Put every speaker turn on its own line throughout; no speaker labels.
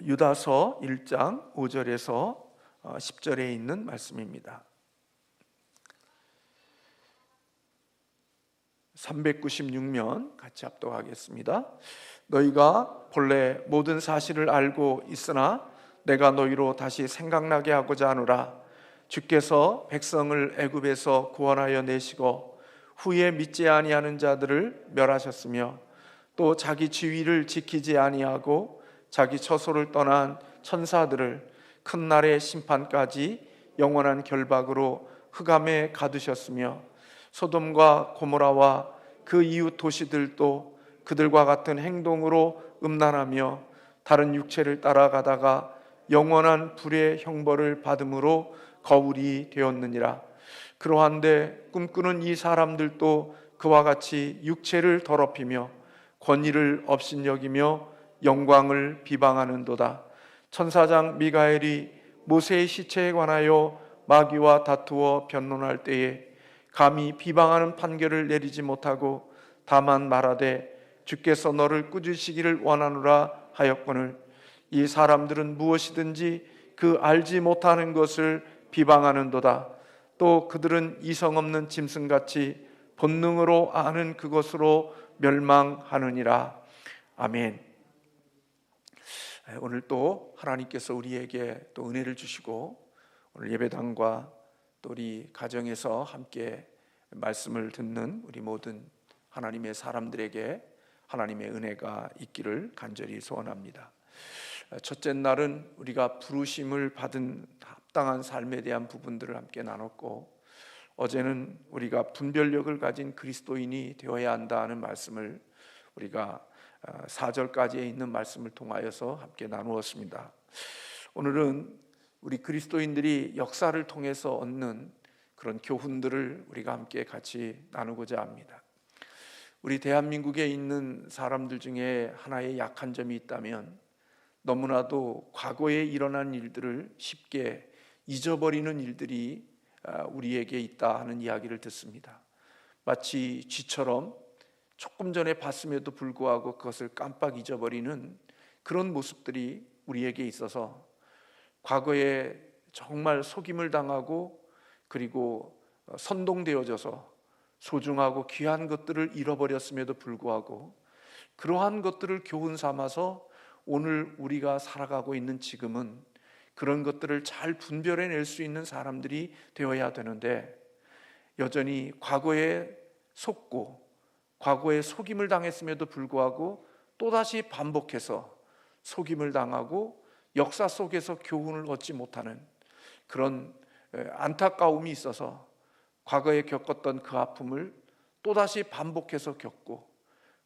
유다서 1장 5절에서 10절에 있는 말씀입니다. 396면 같이 합독하겠습니다. 너희가 본래 모든 사실을 알고 있으나 내가 너희로 다시 생각나게 하고자 하노라. 주께서 백성을 애굽에서 구원하여 내시고 후에 믿지 아니하는 자들을 멸하셨으며 또 자기 지위를 지키지 아니하고 자기 처소를 떠난 천사들을 큰 날의 심판까지 영원한 결박으로 흑암에 가두셨으며 소돔과 고모라와 그 이웃 도시들도 그들과 같은 행동으로 음란하며 다른 육체를 따라가다가 영원한 불의 형벌을 받음으로 거울이 되었느니라. 그러한데 꿈꾸는 이 사람들도 그와 같이 육체를 더럽히며 권위를 업신여기며 영광을 비방하는도다. 천사장 미가엘이 모세의 시체에 관하여 마귀와 다투어 변론할 때에 감히 비방하는 판결을 내리지 못하고 다만 말하되 주께서 너를 꾸짖으시기를 원하노라 하였거늘 이 사람들은 무엇이든지 그 알지 못하는 것을 비방하는도다. 또 그들은 이성 없는 짐승같이 본능으로 아는 그것으로 멸망하느니라. 아멘. 오늘 또 하나님께서 우리에게 또 은혜를 주시고 오늘 예배당과 또 우리 가정에서 함께 말씀을 듣는 우리 모든 하나님의 사람들에게 하나님의 은혜가 있기를 간절히 소원합니다. 첫째 날은 우리가 부르심을 받은 합당한 삶에 대한 부분들을 함께 나눴고, 어제는 우리가 분별력을 가진 그리스도인이 되어야 한다는 말씀을 우리가 4절까지에 있는 말씀을 통하여서 함께 나누었습니다. 오늘은 우리 그리스도인들이 역사를 통해서 얻는 그런 교훈들을 우리가 함께 같이 나누고자 합니다. 우리 대한민국에 있는 사람들 중에 하나의 약한 점이 있다면 너무나도 과거에 일어난 일들을 쉽게 잊어버리는 일들이 우리에게 있다 하는 이야기를 듣습니다. 마치 쥐처럼 조금 전에 봤음에도 불구하고 그것을 깜빡 잊어버리는 그런 모습들이 우리에게 있어서 과거에 정말 속임을 당하고 그리고 선동되어져서 소중하고 귀한 것들을 잃어버렸음에도 불구하고 그러한 것들을 교훈 삼아서 오늘 우리가 살아가고 있는 지금은 그런 것들을 잘 분별해낼 수 있는 사람들이 되어야 되는데, 여전히 과거에 속고 과거에 속임을 당했음에도 불구하고 또다시 반복해서 속임을 당하고 역사 속에서 교훈을 얻지 못하는 그런 안타까움이 있어서 과거에 겪었던 그 아픔을 또다시 반복해서 겪고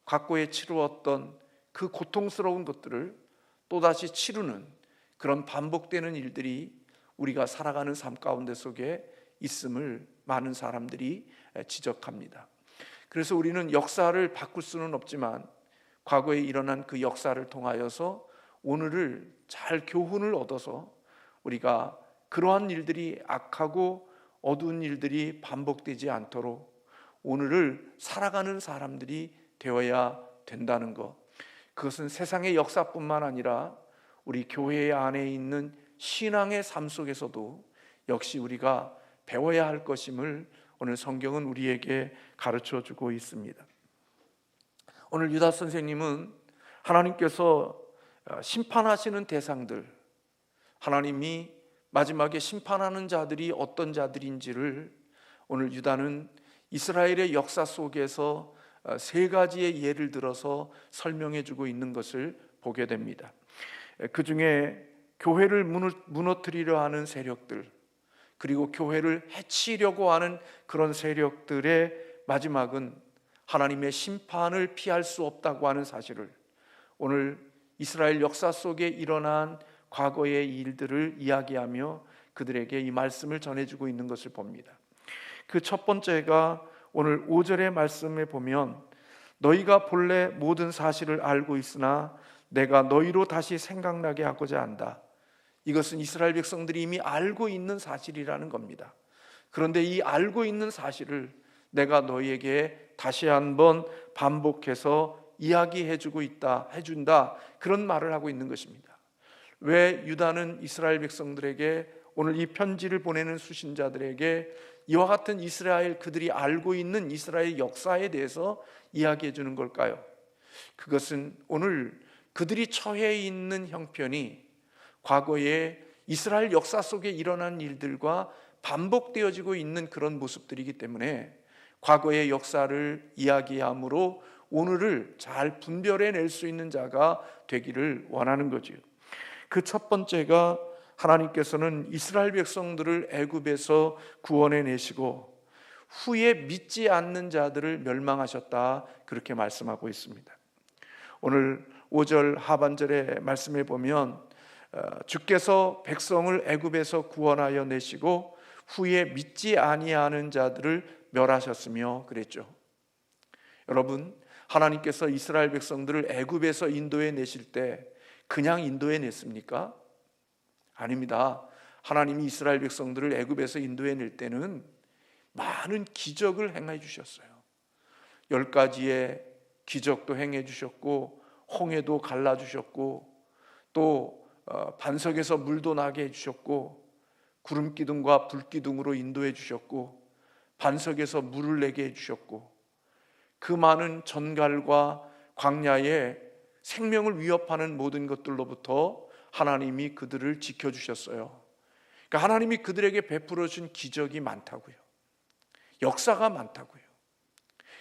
과거에 치루었던 그 고통스러운 것들을 또다시 치르는 그런 반복되는 일들이 우리가 살아가는 삶 가운데 속에 있음을 많은 사람들이 지적합니다. 그래서 우리는 역사를 바꿀 수는 없지만 과거에 일어난 그 역사를 통하여서 오늘을 잘 교훈을 얻어서 우리가 그러한 일들이 악하고 어두운 일들이 반복되지 않도록 오늘을 살아가는 사람들이 되어야 된다는 것, 그것은 세상의 역사뿐만 아니라 우리 교회 안에 있는 신앙의 삶 속에서도 역시 우리가 배워야 할 것임을 오늘 성경은 우리에게 가르쳐 주고 있습니다. 오늘 유다 선생님은 하나님께서 심판하시는 대상들, 하나님이 마지막에 심판하는 자들이 어떤 자들인지를 오늘 유다는 이스라엘의 역사 속에서 세 가지의 예를 들어서 설명해 주고 있는 것을 보게 됩니다. 그 중에 교회를 무너뜨리려 하는 세력들, 그리고 교회를 해치려고 하는 그런 세력들의 마지막은 하나님의 심판을 피할 수 없다고 하는 사실을 오늘 이스라엘 역사 속에 일어난 과거의 일들을 이야기하며 그들에게 이 말씀을 전해주고 있는 것을 봅니다. 그 첫 번째가 오늘 5절의 말씀에 보면 너희가 본래 모든 사실을 알고 있으나 내가 너희로 다시 생각나게 하고자 한다. 이것은 이스라엘 백성들이 이미 알고 있는 사실이라는 겁니다. 그런데 이 알고 있는 사실을 내가 너희에게 다시 한번 반복해서 이야기해주고 있다, 해준다, 그런 말을 하고 있는 것입니다. 왜 유다는 이스라엘 백성들에게, 오늘 이 편지를 보내는 수신자들에게 이와 같은 이스라엘, 그들이 알고 있는 이스라엘 역사에 대해서 이야기해 주는 걸까요? 그것은 오늘 그들이 처해 있는 형편이 과거에 이스라엘 역사 속에 일어난 일들과 반복되어지고 있는 그런 모습들이기 때문에 과거의 역사를 이야기함으로 오늘을 잘 분별해낼 수 있는 자가 되기를 원하는 거지요. 그 첫 번째가, 하나님께서는 이스라엘 백성들을 애굽에서 구원해 내시고 후에 믿지 않는 자들을 멸망하셨다, 그렇게 말씀하고 있습니다. 오늘 5절 하반절의 말씀에 보면 주께서 백성을 애굽에서 구원하여 내시고 후에 믿지 아니하는 자들을 멸하셨으며 그랬죠. 여러분, 하나님께서 이스라엘 백성들을 애굽에서 인도해 내실 때 그냥 인도해 냈습니까? 아닙니다. 하나님이 이스라엘 백성들을 애굽에서 인도해 낼 때는 많은 기적을 행해 주셨어요. 10가지의 기적도 행해 주셨고, 홍해도 갈라 주셨고, 또 반석에서 물도 나게 해 주셨고, 구름 기둥과 불 기둥으로 인도해 주셨고, 반석에서 물을 내게 해 주셨고, 그 많은 전갈과 광야에 생명을 위협하는 모든 것들로부터 하나님이 그들을 지켜주셨어요. 그러니까 하나님이 그들에게 베풀어 준 기적이 많다고요. 역사가 많다고요.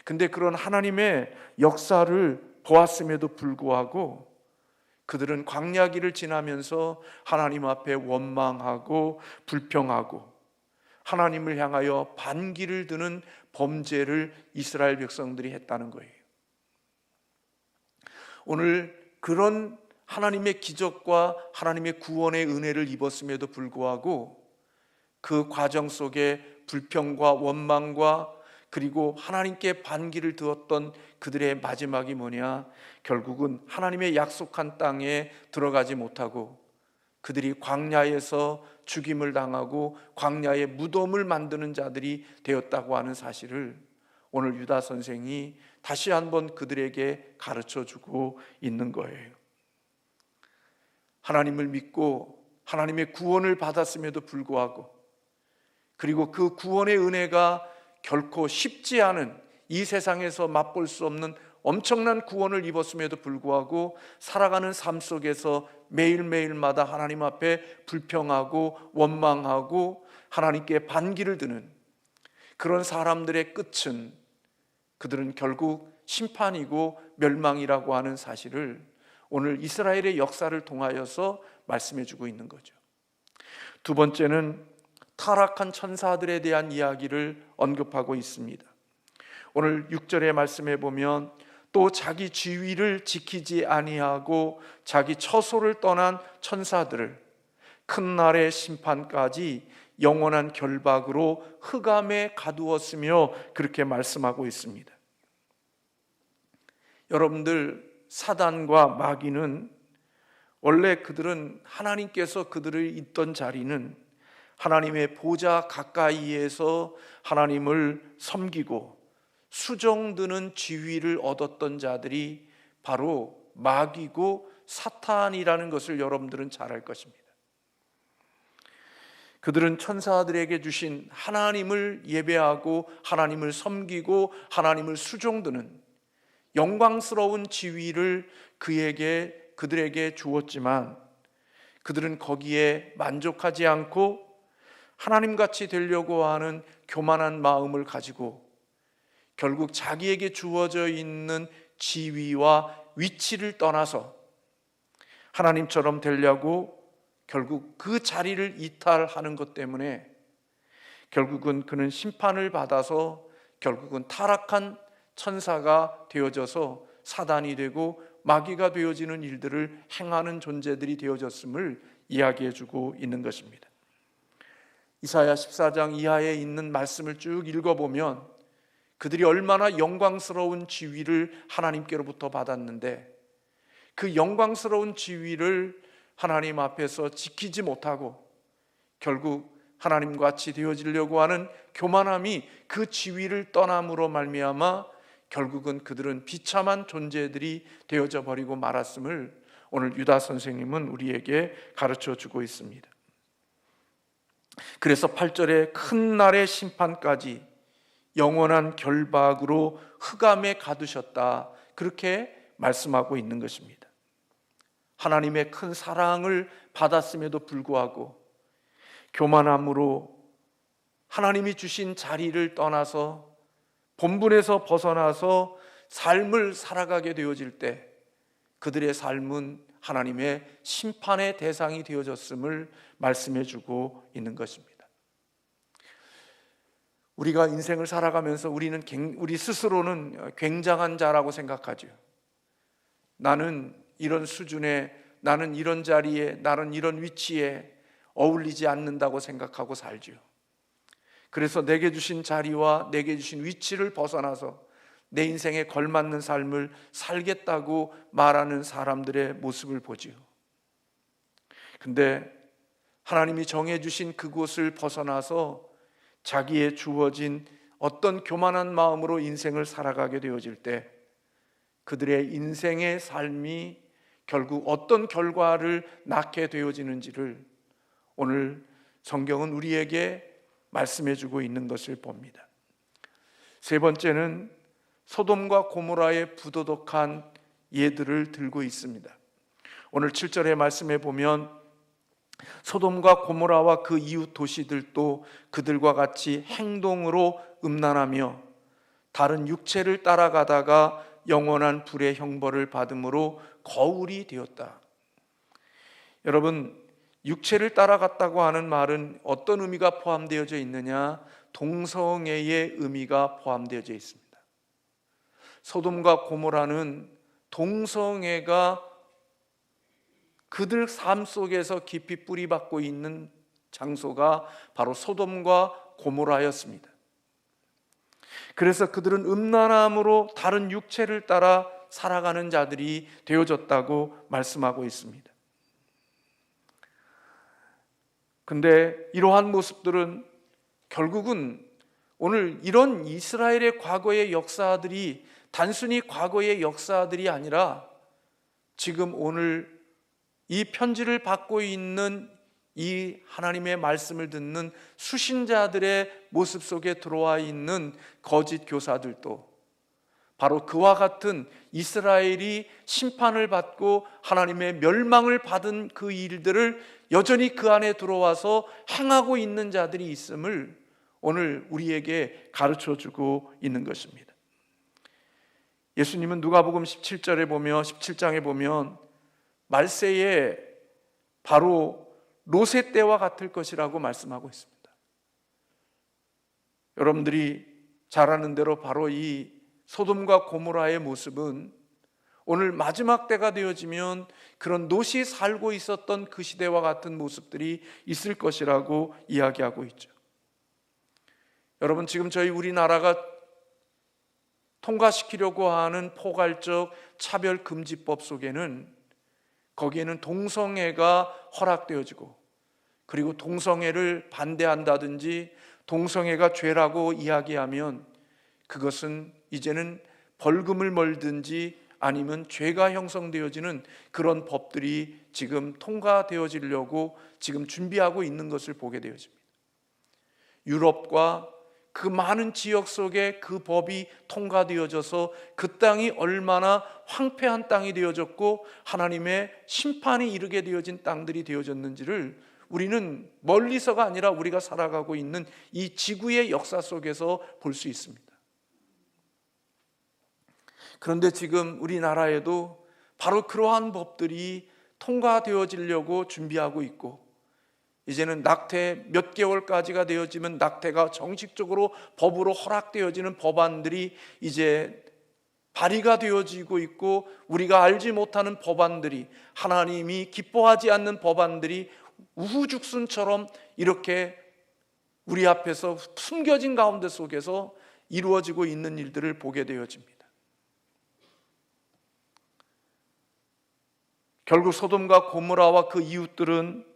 근데 그런 하나님의 역사를 보았음에도 불구하고 그들은 광야길을 지나면서 하나님 앞에 원망하고 불평하고 하나님을 향하여 반기를 드는 범죄를 이스라엘 백성들이 했다는 거예요. 오늘 그런 하나님의 기적과 하나님의 구원의 은혜를 입었음에도 불구하고 그 과정 속에 불평과 원망과 그리고 하나님께 반기를 드었던 그들의 마지막이 뭐냐? 결국은 하나님의 약속한 땅에 들어가지 못하고 그들이 광야에서 죽임을 당하고 광야에 무덤을 만드는 자들이 되었다고 하는 사실을 오늘 유다 선생이 다시 한번 그들에게 가르쳐주고 있는 거예요. 하나님을 믿고 하나님의 구원을 받았음에도 불구하고, 그리고 그 구원의 은혜가 결코 쉽지 않은, 이 세상에서 맛볼 수 없는 엄청난 구원을 입었음에도 불구하고 살아가는 삶 속에서 매일매일마다 하나님 앞에 불평하고 원망하고 하나님께 반기를 드는 그런 사람들의 끝은, 그들은 결국 심판이고 멸망이라고 하는 사실을 오늘 이스라엘의 역사를 통하여서 말씀해 주고 있는 거죠. 두 번째는 타락한 천사들에 대한 이야기를 언급하고 있습니다. 오늘 6절의 말씀에 보면 또 자기 지위를 지키지 아니하고 자기 처소를 떠난 천사들을 큰 날의 심판까지 영원한 결박으로 흑암에 가두었으며 그렇게 말씀하고 있습니다. 여러분들, 사단과 마귀는 원래 그들은 하나님께서 그들을 있던 자리는 하나님의 보좌 가까이에서 하나님을 섬기고 수종드는 지위를 얻었던 자들이 바로 마귀고 사탄이라는 것을 여러분들은 잘 알 것입니다. 그들은 천사들에게 주신 하나님을 예배하고 하나님을 섬기고 하나님을 수종드는 영광스러운 지위를 그들에게 주었지만 그들은 거기에 만족하지 않고 하나님같이 되려고 하는 교만한 마음을 가지고 결국 자기에게 주어져 있는 지위와 위치를 떠나서 하나님처럼 되려고 결국 그 자리를 이탈하는 것 때문에 결국은 그는 심판을 받아서 결국은 타락한 천사가 되어져서 사단이 되고 마귀가 되어지는 일들을 행하는 존재들이 되어졌음을 이야기해주고 있는 것입니다. 이사야 14장 이하에 있는 말씀을 쭉 읽어보면 그들이 얼마나 영광스러운 지위를 하나님께로부터 받았는데 그 영광스러운 지위를 하나님 앞에서 지키지 못하고 결국 하나님과 같이 되어지려고 하는 교만함이 그 지위를 떠남으로 말미암아 결국은 그들은 비참한 존재들이 되어져 버리고 말았음을 오늘 유다 선생님은 우리에게 가르쳐 주고 있습니다. 그래서 8절에 큰 날의 심판까지 영원한 결박으로 흑암에 가두셨다, 그렇게 말씀하고 있는 것입니다. 하나님의 큰 사랑을 받았음에도 불구하고 교만함으로 하나님이 주신 자리를 떠나서 본분에서 벗어나서 삶을 살아가게 되어질 때 그들의 삶은 하나님의 심판의 대상이 되어졌음을 말씀해 주고 있는 것입니다. 우리가 인생을 살아가면서 우리 스스로는 굉장한 자라고 생각하죠. 나는 이런 수준에, 나는 이런 자리에, 나는 이런 위치에 어울리지 않는다고 생각하고 살죠. 그래서 내게 주신 자리와 내게 주신 위치를 벗어나서 내 인생에 걸맞는 삶을 살겠다고 말하는 사람들의 모습을 보지요. 근데 하나님이 정해주신 그곳을 벗어나서 자기의 주어진 어떤 교만한 마음으로 인생을 살아가게 되어질 때 그들의 인생의 삶이 결국 어떤 결과를 낳게 되어지는지를 오늘 성경은 우리에게 말씀해 주고 있는 것을 봅니다. 세 번째는 소돔과 고모라의 부도덕한 예들을 들고 있습니다. 오늘 7절의 말씀에 보면 소돔과 고모라와 그 이웃 도시들도 그들과 같이 행동으로 음란하며 다른 육체를 따라가다가 영원한 불의 형벌을 받음으로 거울이 되었다. 여러분, 육체를 따라갔다고 하는 말은 어떤 의미가 포함되어져 있느냐? 동성애의 의미가 포함되어져 있습니다. 소돔과 고모라는 동성애가 그들 삶 속에서 깊이 뿌리박고 있는 장소가 바로 소돔과 고모라였습니다. 그래서 그들은 음란함으로 다른 육체를 따라 살아가는 자들이 되어졌다고 말씀하고 있습니다. 근데 이러한 모습들은 결국은 오늘 이런 이스라엘의 과거의 역사들이 단순히 과거의 역사들이 아니라 지금 오늘 이 편지를 받고 있는 이 하나님의 말씀을 듣는 수신자들의 모습 속에 들어와 있는 거짓 교사들도 바로 그와 같은 이스라엘이 심판을 받고 하나님의 멸망을 받은 그 일들을 여전히 그 안에 들어와서 행하고 있는 자들이 있음을 오늘 우리에게 가르쳐주고 있는 것입니다. 예수님은 누가복음 17장에 보면 말세에 바로 롯의 때와 같을 것이라고 말씀하고 있습니다. 여러분들이 잘 아는 대로 바로 이 소돔과 고모라의 모습은 오늘 마지막 때가 되어지면 그런 롯이 살고 있었던 그 시대와 같은 모습들이 있을 것이라고 이야기하고 있죠. 여러분, 지금 저희 우리나라가 통과시키려고 하는 포괄적 차별금지법 속에는 거기에는 동성애가 허락되어지고 그리고 동성애를 반대한다든지 동성애가 죄라고 이야기하면 그것은 이제는 벌금을 물든지 아니면 죄가 형성되어지는 그런 법들이 지금 통과되어지려고 지금 준비하고 있는 것을 보게 되어집니다. 유럽과 그 많은 지역 속에 그 법이 통과되어져서 그 땅이 얼마나 황폐한 땅이 되어졌고 하나님의 심판이 이르게 되어진 땅들이 되어졌는지를 우리는 멀리서가 아니라 우리가 살아가고 있는 이 지구의 역사 속에서 볼 수 있습니다. 그런데 지금 우리나라에도 바로 그러한 법들이 통과되어지려고 준비하고 있고 이제는 낙태 몇 개월까지가 되어지면 낙태가 정식적으로 법으로 허락되어지는 법안들이 이제 발의가 되어지고 있고 우리가 알지 못하는 법안들이 하나님이 기뻐하지 않는 법안들이 우후죽순처럼 이렇게 우리 앞에서 숨겨진 가운데 속에서 이루어지고 있는 일들을 보게 되어집니다. 결국 소돔과 고모라와 그 이웃들은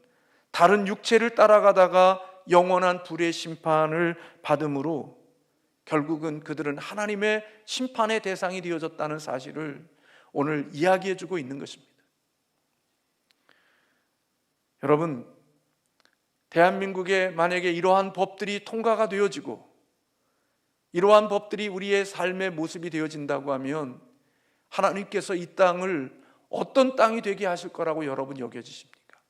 다른 육체를 따라가다가 영원한 불의 심판을 받음으로 결국은 그들은 하나님의 심판의 대상이 되어졌다는 사실을 오늘 이야기해 주고 있는 것입니다. 여러분, 대한민국에 만약에 이러한 법들이 통과가 되어지고 이러한 법들이 우리의 삶의 모습이 되어진다고 하면 하나님께서 이 땅을 어떤 땅이 되게 하실 거라고 여러분 여겨지십니까?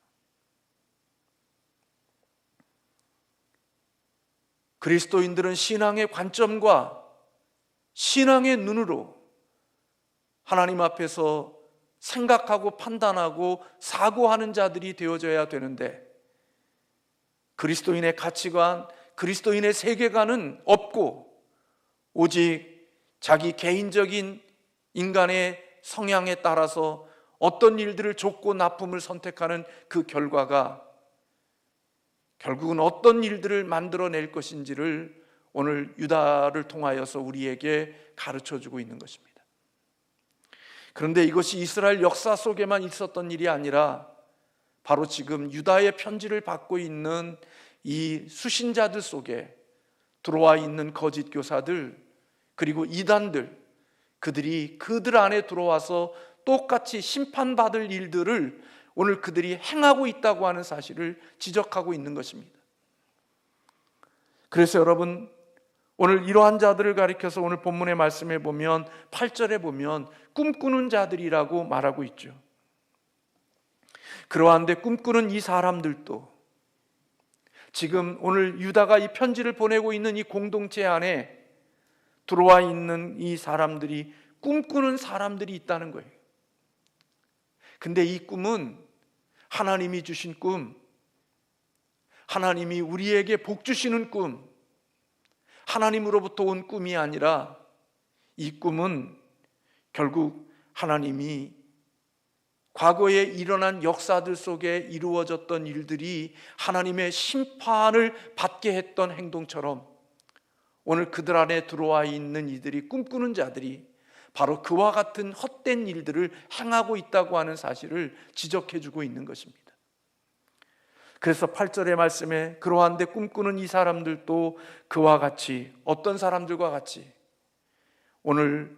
그리스도인들은 신앙의 관점과 신앙의 눈으로 하나님 앞에서 생각하고 판단하고 사고하는 자들이 되어져야 되는데, 그리스도인의 가치관, 그리스도인의 세계관은 없고 오직 자기 개인적인 인간의 성향에 따라서 어떤 일들을 좋고 나쁨을 선택하는 그 결과가 결국은 어떤 일들을 만들어낼 것인지를 오늘 유다를 통하여서 우리에게 가르쳐주고 있는 것입니다. 그런데 이것이 이스라엘 역사 속에만 있었던 일이 아니라 바로 지금 유다의 편지를 받고 있는 이 수신자들 속에 들어와 있는 거짓 교사들, 그리고 이단들, 그들이 그들 안에 들어와서 똑같이 심판받을 일들을 오늘 그들이 행하고 있다고 하는 사실을 지적하고 있는 것입니다. 그래서 여러분, 오늘 이러한 자들을 가리켜서 오늘 본문의 말씀에 보면 8절에 보면 꿈꾸는 자들이라고 말하고 있죠. 그러한데 꿈꾸는 이 사람들도 지금 오늘 유다가 이 편지를 보내고 있는 이 공동체 안에 들어와 있는 이 사람들이 꿈꾸는 사람들이 있다는 거예요. 근데 이 꿈은 하나님이 주신 꿈, 하나님이 우리에게 복 주시는 꿈, 하나님으로부터 온 꿈이 아니라 이 꿈은 결국 하나님이 과거에 일어난 역사들 속에 이루어졌던 일들이 하나님의 심판을 받게 했던 행동처럼 오늘 그들 안에 들어와 있는 이들이, 꿈꾸는 자들이 바로 그와 같은 헛된 일들을 행하고 있다고 하는 사실을 지적해주고 있는 것입니다. 그래서 8절의 말씀에 그러한데 꿈꾸는 이 사람들도 그와 같이, 어떤 사람들과 같이 오늘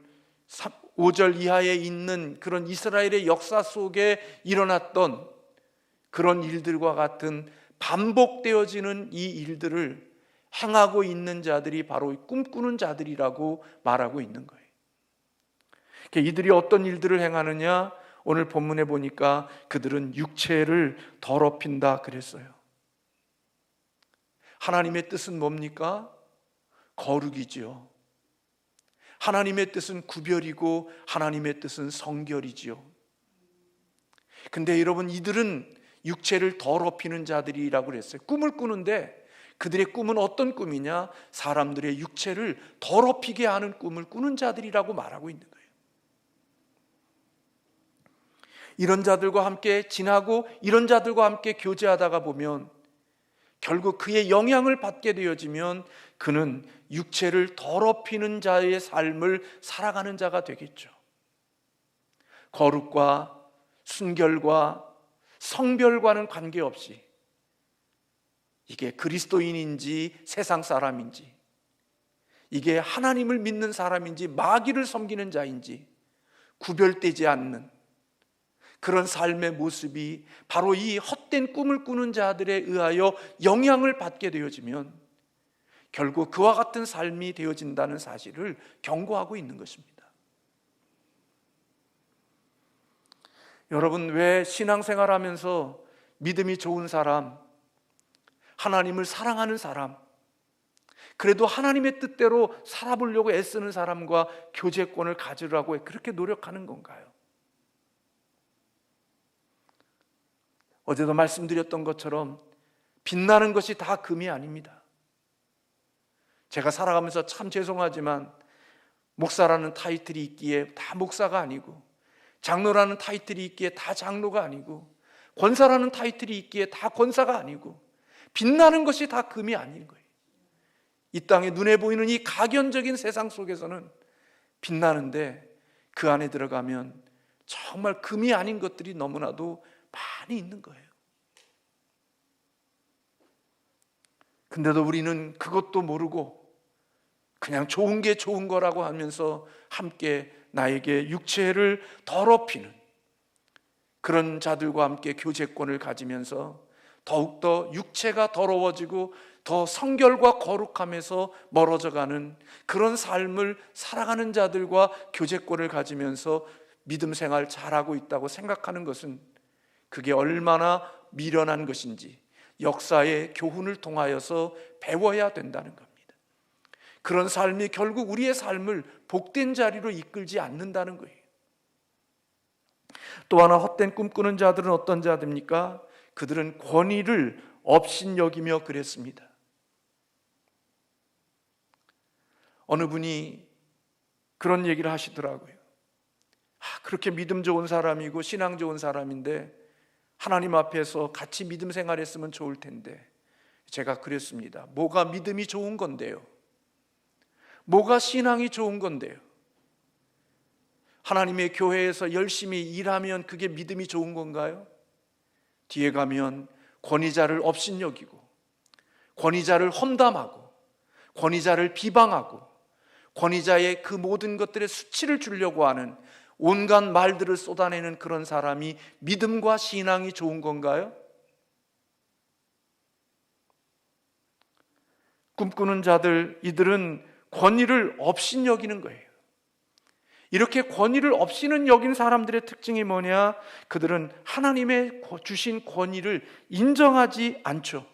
5절 이하에 있는 그런 이스라엘의 역사 속에 일어났던 그런 일들과 같은 반복되어지는 이 일들을 행하고 있는 자들이 바로 꿈꾸는 자들이라고 말하고 있는 거예요. 이들이 어떤 일들을 행하느냐? 오늘 본문에 보니까 그들은 육체를 더럽힌다 그랬어요. 하나님의 뜻은 뭡니까? 거룩이지요. 하나님의 뜻은 구별이고 하나님의 뜻은 성결이지요. 근데 여러분, 이들은 육체를 더럽히는 자들이라고 그랬어요. 꿈을 꾸는데 그들의 꿈은 어떤 꿈이냐? 사람들의 육체를 더럽히게 하는 꿈을 꾸는 자들이라고 말하고 있는 거예요. 이런 자들과 함께 지나고 이런 자들과 함께 교제하다가 보면 결국 그의 영향을 받게 되어지면 그는 육체를 더럽히는 자의 삶을 살아가는 자가 되겠죠. 거룩과 순결과 성별과는 관계없이 이게 그리스도인인지 세상 사람인지, 이게 하나님을 믿는 사람인지 마귀를 섬기는 자인지 구별되지 않는 그런 삶의 모습이 바로 이 헛된 꿈을 꾸는 자들에 의하여 영향을 받게 되어지면 결국 그와 같은 삶이 되어진다는 사실을 경고하고 있는 것입니다. 여러분, 왜 신앙생활하면서 믿음이 좋은 사람, 하나님을 사랑하는 사람, 그래도 하나님의 뜻대로 살아보려고 애쓰는 사람과 교제권을 가지려고 그렇게 노력하는 건가요? 어제도 말씀드렸던 것처럼 빛나는 것이 다 금이 아닙니다. 제가 살아가면서 참 죄송하지만 목사라는 타이틀이 있기에 다 목사가 아니고, 장로라는 타이틀이 있기에 다 장로가 아니고, 권사라는 타이틀이 있기에 다 권사가 아니고, 빛나는 것이 다 금이 아닌 거예요. 이 땅에 눈에 보이는 이 가견적인 세상 속에서는 빛나는데 그 안에 들어가면 정말 금이 아닌 것들이 너무나도 많이 있는 거예요. 근데도 우리는 그것도 모르고 그냥 좋은 게 좋은 거라고 하면서 함께 나에게 육체를 더럽히는 그런 자들과 함께 교제권을 가지면서 더욱더 육체가 더러워지고 더 성결과 거룩함에서 멀어져가는 그런 삶을 살아가는 자들과 교제권을 가지면서 믿음 생활 잘하고 있다고 생각하는 것은 그게 얼마나 미련한 것인지 역사의 교훈을 통하여서 배워야 된다는 겁니다. 그런 삶이 결국 우리의 삶을 복된 자리로 이끌지 않는다는 거예요. 또 하나 헛된 꿈꾸는 자들은 어떤 자들입니까? 그들은 권위를 업신여기며 그랬습니다. 어느 분이 그런 얘기를 하시더라고요. 그렇게 믿음 좋은 사람이고 신앙 좋은 사람인데 하나님 앞에서 같이 믿음 생활했으면 좋을 텐데. 제가 그랬습니다. 뭐가 믿음이 좋은 건데요? 뭐가 신앙이 좋은 건데요? 하나님의 교회에서 열심히 일하면 그게 믿음이 좋은 건가요? 뒤에 가면 권위자를 업신여기고 권위자를 험담하고 권위자를 비방하고 권위자의 그 모든 것들의 수치를 주려고 하는 온갖 말들을 쏟아내는 그런 사람이 믿음과 신앙이 좋은 건가요? 꿈꾸는 자들, 이들은 권위를 업신여기는 거예요. 이렇게 권위를 업신은 여긴 사람들의 특징이 뭐냐? 그들은 하나님의 주신 권위를 인정하지 않죠.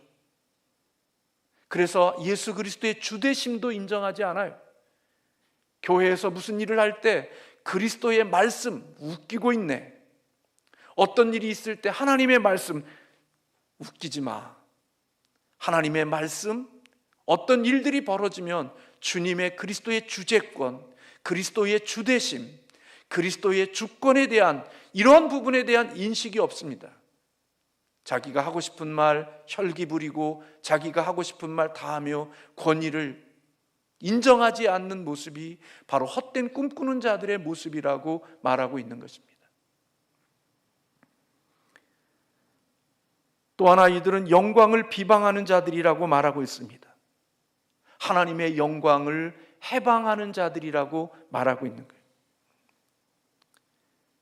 그래서 예수 그리스도의 주되심도 인정하지 않아요. 교회에서 무슨 일을 할 때 그리스도의 말씀 웃기고 있네. 어떤 일이 있을 때 하나님의 말씀 웃기지 마. 하나님의 말씀, 어떤 일들이 벌어지면 주님의 그리스도의 주재권, 그리스도의 주되심, 그리스도의 주권에 대한 이런 부분에 대한 인식이 없습니다. 자기가 하고 싶은 말 혈기 부리고 자기가 하고 싶은 말 다 하며 권위를 인정하지 않는 모습이 바로 헛된 꿈꾸는 자들의 모습이라고 말하고 있는 것입니다. 또 하나 이들은 영광을 비방하는 자들이라고 말하고 있습니다. 하나님의 영광을 해방하는 자들이라고 말하고 있는 거예요.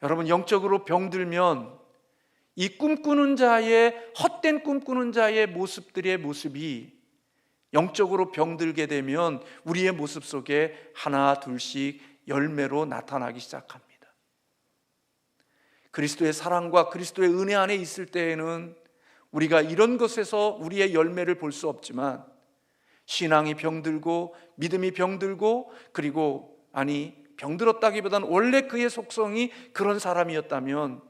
여러분, 영적으로 병들면 이 꿈꾸는 자의, 헛된 꿈꾸는 자의 모습들의 모습이 영적으로 병들게 되면 우리의 모습 속에 하나 둘씩 열매로 나타나기 시작합니다. 그리스도의 사랑과 그리스도의 은혜 안에 있을 때에는 우리가 이런 것에서 우리의 열매를 볼 수 없지만 신앙이 병들고 믿음이 병들고 그리고 병들었다기보다는 원래 그의 속성이 그런 사람이었다면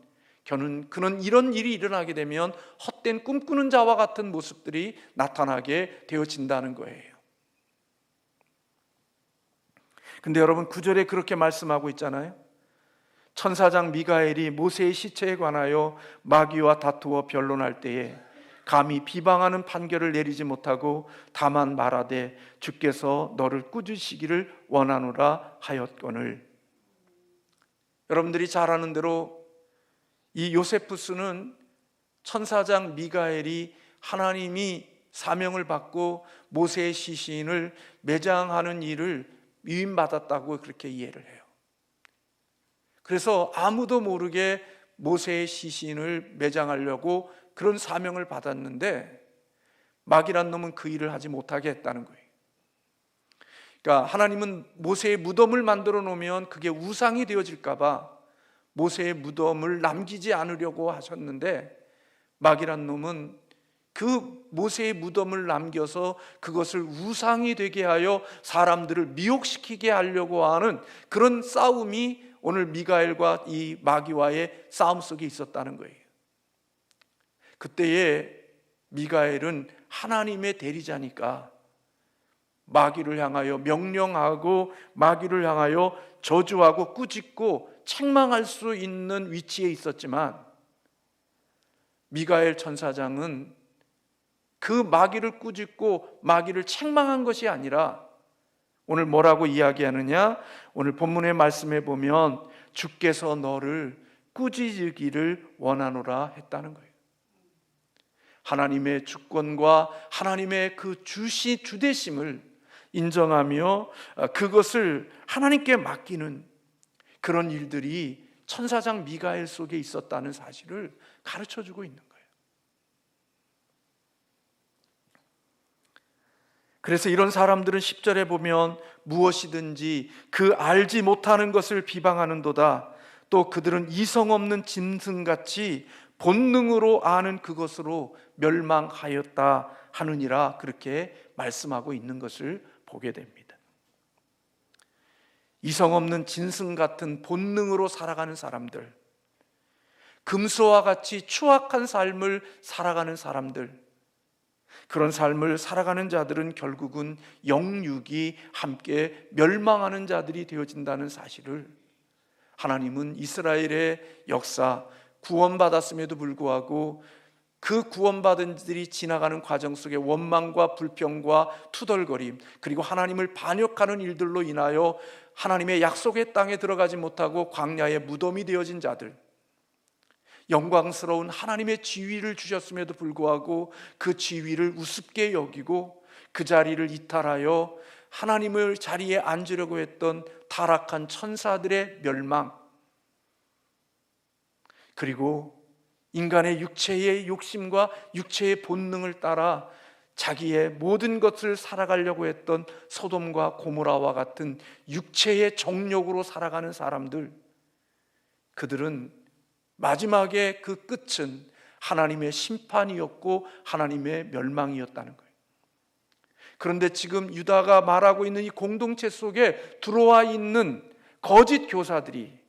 그는 이런 일이 일어나게 되면 헛된 꿈꾸는 자와 같은 모습들이 나타나게 되어진다는 거예요. 근데 여러분 9절에 그렇게 말씀하고 있잖아요. 천사장 미가엘이 모세의 시체에 관하여 마귀와 다투어 변론할 때에 감히 비방하는 판결을 내리지 못하고 다만 말하되 주께서 너를 꾸짖으시기를 원하노라 하였거늘. 여러분들이 잘 아는 대로 이 요세푸스는 천사장 미가엘이 하나님이 사명을 받고 모세의 시신을 매장하는 일을 위임받았다고 그렇게 이해를 해요. 그래서 아무도 모르게 모세의 시신을 매장하려고 그런 사명을 받았는데 마귀란 놈은 그 일을 하지 못하게 했다는 거예요. 그러니까 하나님은 모세의 무덤을 만들어 놓으면 그게 우상이 되어질까 봐 모세의 무덤을 남기지 않으려고 하셨는데 마귀란 놈은 그 모세의 무덤을 남겨서 그것을 우상이 되게 하여 사람들을 미혹시키게 하려고 하는 그런 싸움이 오늘 미가엘과 이 마귀와의 싸움 속에 있었다는 거예요. 그때에 미가엘은 하나님의 대리자니까 마귀를 향하여 명령하고 마귀를 향하여 저주하고 꾸짖고 책망할 수 있는 위치에 있었지만 미가엘 천사장은 그 마귀를 꾸짖고 마귀를 책망한 것이 아니라 오늘 뭐라고 이야기하느냐? 오늘 본문의 말씀에 보면 주께서 너를 꾸짖으기를 원하노라 했다는 거예요. 하나님의 주권과 하나님의 그 주되심을 인정하며 그것을 하나님께 맡기는 그런 일들이 천사장 미가엘 속에 있었다는 사실을 가르쳐주고 있는 거예요. 그래서 이런 사람들은 10절에 보면 무엇이든지 그 알지 못하는 것을 비방하는도다. 또 그들은 이성 없는 짐승같이 본능으로 아는 그것으로 멸망하였다 하느니라, 그렇게 말씀하고 있는 것을 보게 됩니다. 이성 없는 짐승 같은 본능으로 살아가는 사람들, 금수와 같이 추악한 삶을 살아가는 사람들, 그런 삶을 살아가는 자들은 결국은 영육이 함께 멸망하는 자들이 되어진다는 사실을 하나님은 이스라엘의 역사, 구원받았음에도 불구하고 그 구원받은 자들이 지나가는 과정 속에 원망과 불평과 투덜거림, 그리고 하나님을 반역하는 일들로 인하여 하나님의 약속의 땅에 들어가지 못하고 광야의 무덤이 되어진 자들, 영광스러운 하나님의 지위를 주셨음에도 불구하고 그 지위를 우습게 여기고 그 자리를 이탈하여 하나님을 자리에 앉으려고 했던 타락한 천사들의 멸망, 그리고 인간의 육체의 욕심과 육체의 본능을 따라 자기의 모든 것을 살아가려고 했던 소돔과 고모라와 같은 육체의 정욕으로 살아가는 사람들, 그들은 마지막에 그 끝은 하나님의 심판이었고 하나님의 멸망이었다는 거예요. 그런데 지금 유다가 말하고 있는 이 공동체 속에 들어와 있는 거짓 교사들이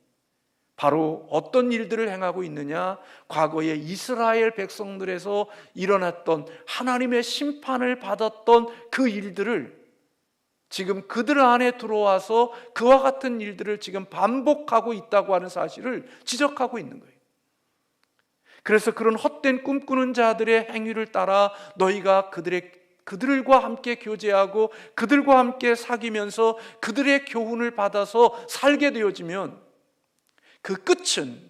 바로 어떤 일들을 행하고 있느냐? 과거에 이스라엘 백성들에서 일어났던 하나님의 심판을 받았던 그 일들을 지금 그들 안에 들어와서 그와 같은 일들을 지금 반복하고 있다고 하는 사실을 지적하고 있는 거예요. 그래서 그런 헛된 꿈꾸는 자들의 행위를 따라 너희가 그들과 함께 교제하고 그들과 함께 사귀면서 그들의 교훈을 받아서 살게 되어지면 그 끝은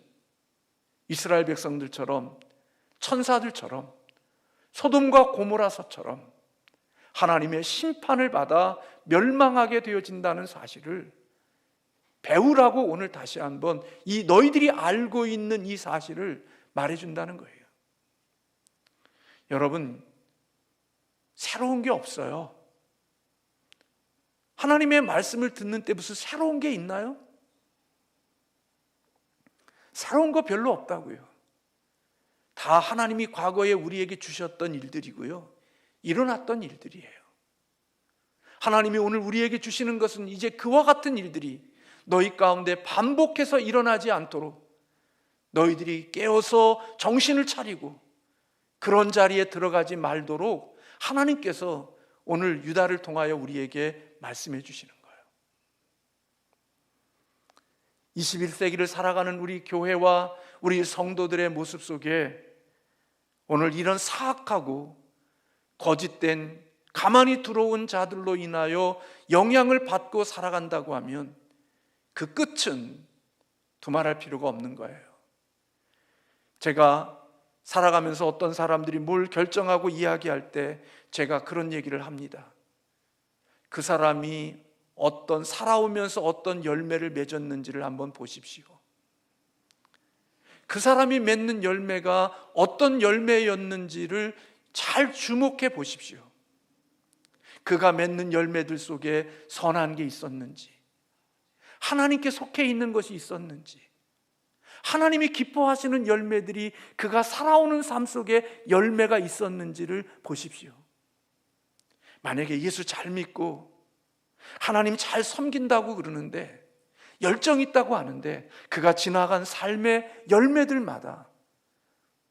이스라엘 백성들처럼, 천사들처럼, 소돔과 고모라서처럼 하나님의 심판을 받아 멸망하게 되어진다는 사실을 배우라고 오늘 다시 한번 이 너희들이 알고 있는 이 사실을 말해준다는 거예요. 여러분, 새로운 게 없어요. 하나님의 말씀을 듣는 때 무슨 새로운 게 있나요? 새로운 거 별로 없다고요. 다 하나님이 과거에 우리에게 주셨던 일들이고요, 일어났던 일들이에요. 하나님이 오늘 우리에게 주시는 것은 이제 그와 같은 일들이 너희 가운데 반복해서 일어나지 않도록 너희들이 깨어서 정신을 차리고 그런 자리에 들어가지 말도록 하나님께서 오늘 유다를 통하여 우리에게 말씀해 주시는 거예요. 21세기를 살아가는 우리 교회와 우리 성도들의 모습 속에 오늘 이런 사악하고 거짓된 가만히 들어온 자들로 인하여 영향을 받고 살아간다고 하면 그 끝은 두말할 필요가 없는 거예요. 제가 살아가면서 어떤 사람들이 뭘 결정하고 이야기할 때 제가 그런 얘기를 합니다. 그 사람이 살아오면서 어떤 열매를 맺었는지를 한번 보십시오. 그 사람이 맺는 열매가 어떤 열매였는지를 잘 주목해 보십시오. 그가 맺는 열매들 속에 선한 게 있었는지, 하나님께 속해 있는 것이 있었는지, 하나님이 기뻐하시는 열매들이 그가 살아오는 삶 속에 열매가 있었는지를 보십시오. 만약에 예수 잘 믿고 하나님 잘 섬긴다고 그러는데, 열정 있다고 하는데 그가 지나간 삶의 열매들마다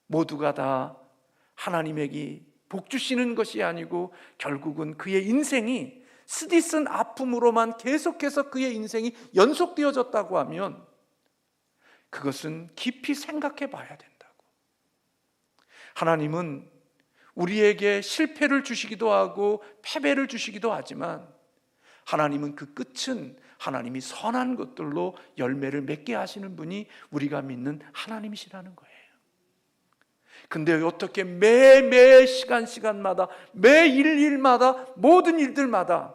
모두가 다 하나님에게 복 주시는 것이 아니고 결국은 그의 인생이 쓰디쓴 아픔으로만 계속해서 그의 인생이 연속되어졌다고 하면 그것은 깊이 생각해 봐야 된다고. 하나님은 우리에게 실패를 주시기도 하고 패배를 주시기도 하지만 하나님은 그 끝은 하나님이 선한 것들로 열매를 맺게 하시는 분이 우리가 믿는 하나님이시라는 거예요. 근데 어떻게 매 시간마다, 매 일마다, 모든 일들마다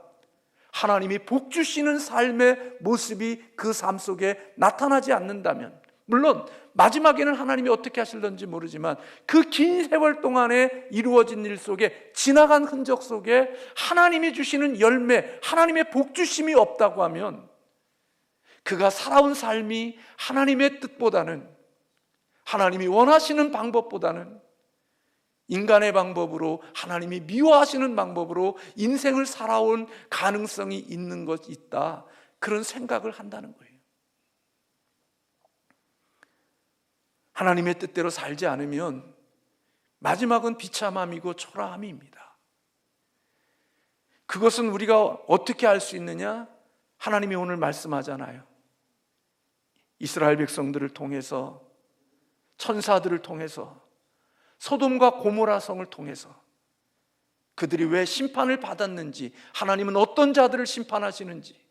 하나님이 복 주시는 삶의 모습이 그 삶 속에 나타나지 않는다면, 물론 마지막에는 하나님이 어떻게 하실런지 모르지만 그 긴 세월 동안에 이루어진 일 속에, 지나간 흔적 속에 하나님이 주시는 열매, 하나님의 복주심이 없다고 하면 그가 살아온 삶이 하나님의 뜻보다는, 하나님이 원하시는 방법보다는 인간의 방법으로, 하나님이 미워하시는 방법으로 인생을 살아온 가능성이 있는 것이 있다, 그런 생각을 한다는 거예요. 하나님의 뜻대로 살지 않으면 마지막은 비참함이고 초라함입니다. 그것은 우리가 어떻게 알 수 있느냐? 하나님이 오늘 말씀하잖아요. 이스라엘 백성들을 통해서, 천사들을 통해서, 소돔과 고모라 성을 통해서 그들이 왜 심판을 받았는지, 하나님은 어떤 자들을 심판하시는지,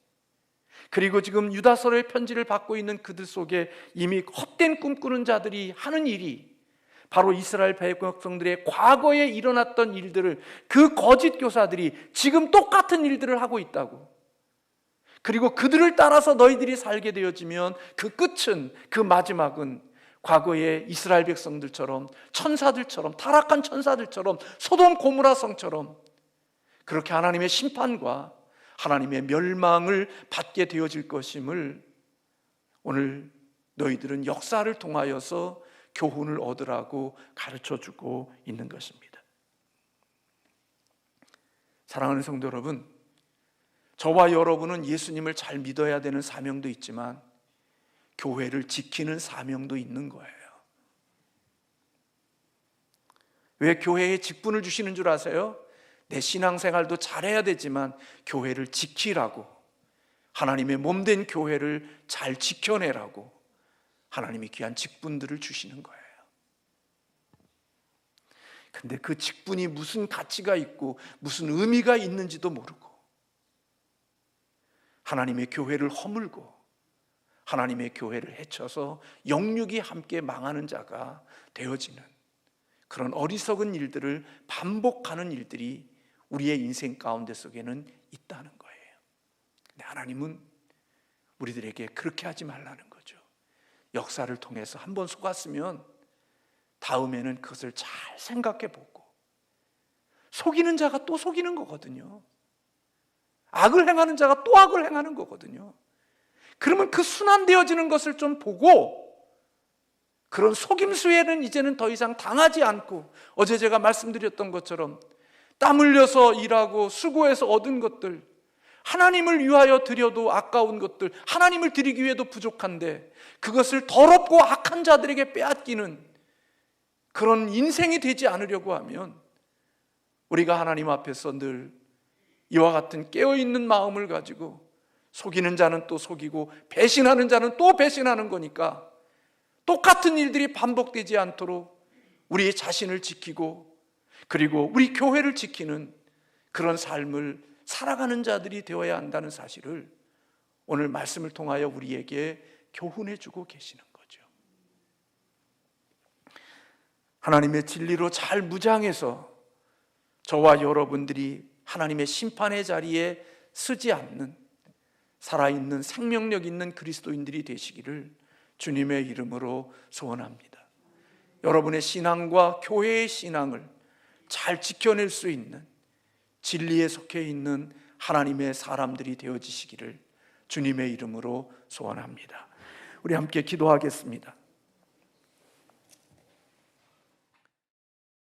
그리고 지금 유다서의 편지를 받고 있는 그들 속에 이미 헛된 꿈꾸는 자들이 하는 일이 바로 이스라엘 백성들의 과거에 일어났던 일들을, 그 거짓 교사들이 지금 똑같은 일들을 하고 있다고. 그리고 그들을 따라서 너희들이 살게 되어지면 그 끝은, 그 마지막은 과거의 이스라엘 백성들처럼, 천사들처럼, 타락한 천사들처럼, 소돔 고모라 성처럼 그렇게 하나님의 심판과 하나님의 멸망을 받게 되어질 것임을 오늘 너희들은 역사를 통하여서 교훈을 얻으라고 가르쳐주고 있는 것입니다. 사랑하는 성도 여러분, 저와 여러분은 예수님을 잘 믿어야 되는 사명도 있지만 교회를 지키는 사명도 있는 거예요. 왜 교회에 직분을 주시는 줄 아세요? 내 신앙생활도 잘해야 되지만 교회를 지키라고, 하나님의 몸된 교회를 잘 지켜내라고 하나님이 귀한 직분들을 주시는 거예요. 근데 그 직분이 무슨 가치가 있고 무슨 의미가 있는지도 모르고 하나님의 교회를 허물고 하나님의 교회를 해쳐서 영육이 함께 망하는 자가 되어지는 그런 어리석은 일들을 반복하는 일들이 우리의 인생 가운데 속에는 있다는 거예요. 근데 하나님은 우리들에게 그렇게 하지 말라는 거죠. 역사를 통해서 한번 속았으면 다음에는 그것을 잘 생각해 보고, 속이는 자가 또 속이는 거거든요. 악을 행하는 자가 또 악을 행하는 거거든요. 그러면 그 순환되어지는 것을 좀 보고 그런 속임수에는 이제는 더 이상 당하지 않고, 어제 제가 말씀드렸던 것처럼 땀 흘려서 일하고 수고해서 얻은 것들, 하나님을 위하여 드려도 아까운 것들, 하나님을 드리기 위해도 부족한데 그것을 더럽고 악한 자들에게 빼앗기는 그런 인생이 되지 않으려고 하면 우리가 하나님 앞에서 늘 이와 같은 깨어있는 마음을 가지고 속이는 자는 또 속이고 배신하는 자는 또 배신하는 거니까 똑같은 일들이 반복되지 않도록 우리의 자신을 지키고 그리고 우리 교회를 지키는 그런 삶을 살아가는 자들이 되어야 한다는 사실을 오늘 말씀을 통하여 우리에게 교훈해 주고 계시는 거죠. 하나님의 진리로 잘 무장해서 저와 여러분들이 하나님의 심판의 자리에 서지 않는 살아있는 생명력 있는 그리스도인들이 되시기를 주님의 이름으로 소원합니다. 여러분의 신앙과 교회의 신앙을 잘 지켜낼 수 있는 진리에 속해 있는 하나님의 사람들이 되어지시기를 주님의 이름으로 소원합니다. 우리 함께 기도하겠습니다.